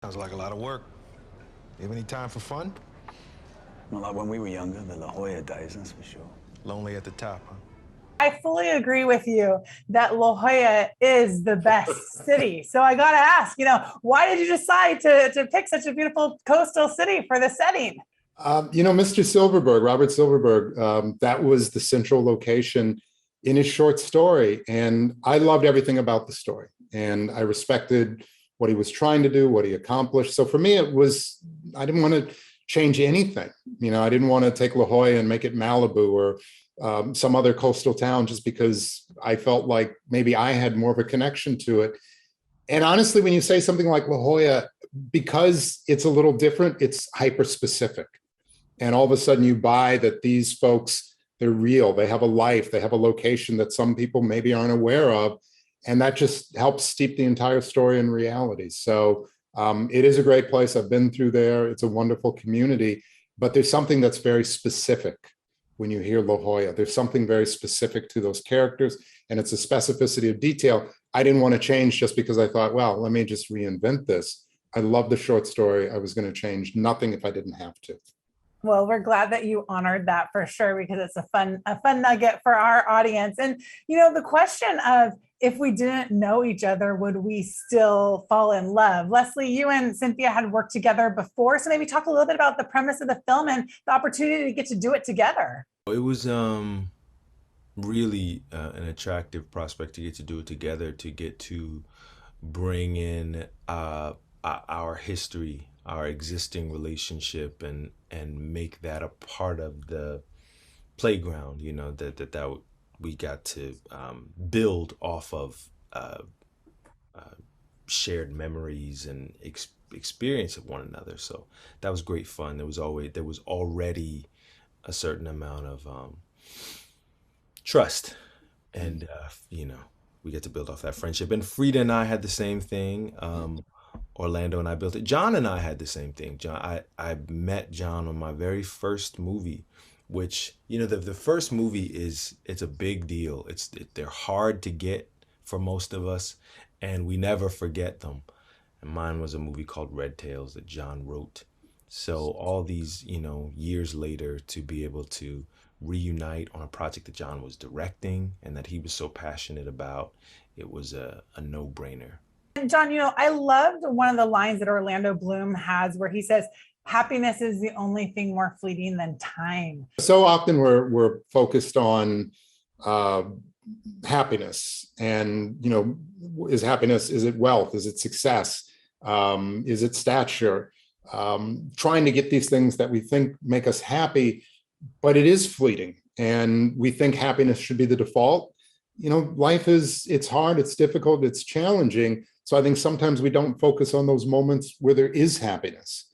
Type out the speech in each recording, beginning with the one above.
Sounds like a lot of work. You have any time for fun? Not like when we were younger, the La Jolla days, that's for sure. Lonely at the top, huh? I fully agree with you that La Jolla is the best city. So I got to ask, why did you decide to pick such a beautiful coastal city for the setting? Mr. Silverberg, Robert Silverberg, that was the central location in his short story. And I loved everything about the story. And I respected what he was trying to do, what he accomplished. So for me, I didn't want to change anything. I didn't want to take La Jolla and make it Malibu or some other coastal town just because I felt like maybe I had more of a connection to it. And honestly, when you say something like La Jolla, because it's a little different, it's hyper specific. And all of a sudden you buy that these folks, they're real, they have a life, they have a location that some people maybe aren't aware of. And that just helps steep the entire story in reality. So it is a great place. I've been through there. It's a wonderful community, but there's something that's very specific when you hear La Jolla. There's something very specific to those characters, and it's a specificity of detail I didn't want to change just because I thought, well, let me just reinvent this. I love the short story. I was going to change nothing if I didn't have to. Well, we're glad that you honored that for sure, because it's a fun nugget for our audience. And, the question of if we didn't know each other, would we still fall in love? Leslie, you and Cynthia had worked together before. So maybe talk a little bit about the premise of the film and the opportunity to get to do it together. It was really an attractive prospect to get to do it together, to get to bring in our history, our existing relationship, and make that a part of the playground, that we got to build off of shared memories and experience of one another. So that was great fun. There was already a certain amount of trust, and we get to build off that friendship. And Frida and I had the same thing. Orlando and I built it. John and I had the same thing. I met John on my very first movie, which, the first movie it's a big deal. They're hard to get for most of us, and we never forget them. And mine was a movie called Red Tails that John wrote. So all these, years later, to be able to reunite on a project that John was directing and that he was so passionate about, it was a no-brainer. And John, I loved one of the lines that Orlando Bloom has where he says, happiness is the only thing more fleeting than time. So often we're focused on happiness, and is happiness, is it wealth, is it success, is it stature, trying to get these things that we think make us happy, but it is fleeting, and we think happiness should be the default. Life it's hard, it's difficult, it's challenging. So I think sometimes we don't focus on those moments where there is happiness.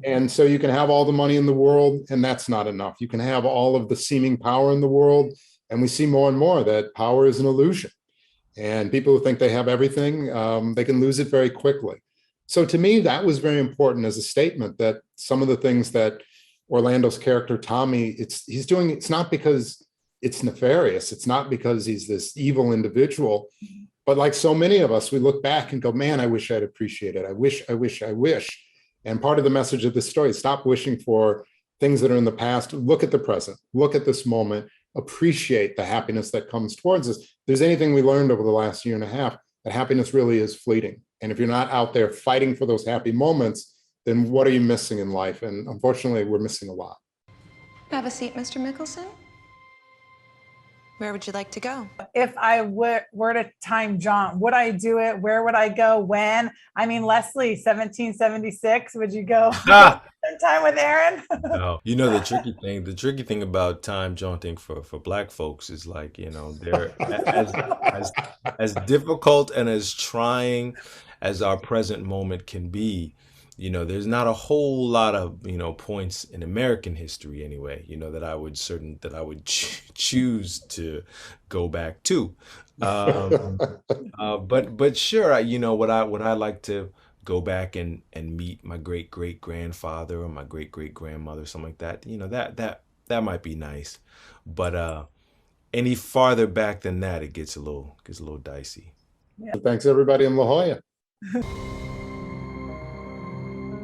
And so you can have all the money in the world, and that's not enough. You can have all of the seeming power in the world, and we see more and more that power is an illusion. And people who think they have everything, they can lose it very quickly. So to me, that was very important as a statement that some of the things that Orlando's character, Tommy, he's doing, it's not because it's nefarious. It's not because he's this evil individual. But like so many of us, we look back and go, man, I wish I'd appreciated. I wish. And part of the message of this story is stop wishing for things that are in the past. Look at the present. Look at this moment. Appreciate the happiness that comes towards us. If there's anything we learned over the last year and a half, that happiness really is fleeting. And if you're not out there fighting for those happy moments, then what are you missing in life? And unfortunately, we're missing a lot. Have a seat, Mr. Mickelson. Where would you like to go? If I were to time John, would I do it? Where would I go? When? I mean, Leslie, 1776, would you go spend time with Aaron? No. The tricky thing about time jaunting for Black folks is like, they're as difficult and as trying as our present moment can be. There's not a whole lot of, points in American history anyway, that I would choose to go back to. But sure, would I like to go back and meet my great grandfather or my great grandmother, something like that. That might be nice. But any farther back than that, it gets a little dicey. Yeah. Thanks everybody in La Jolla.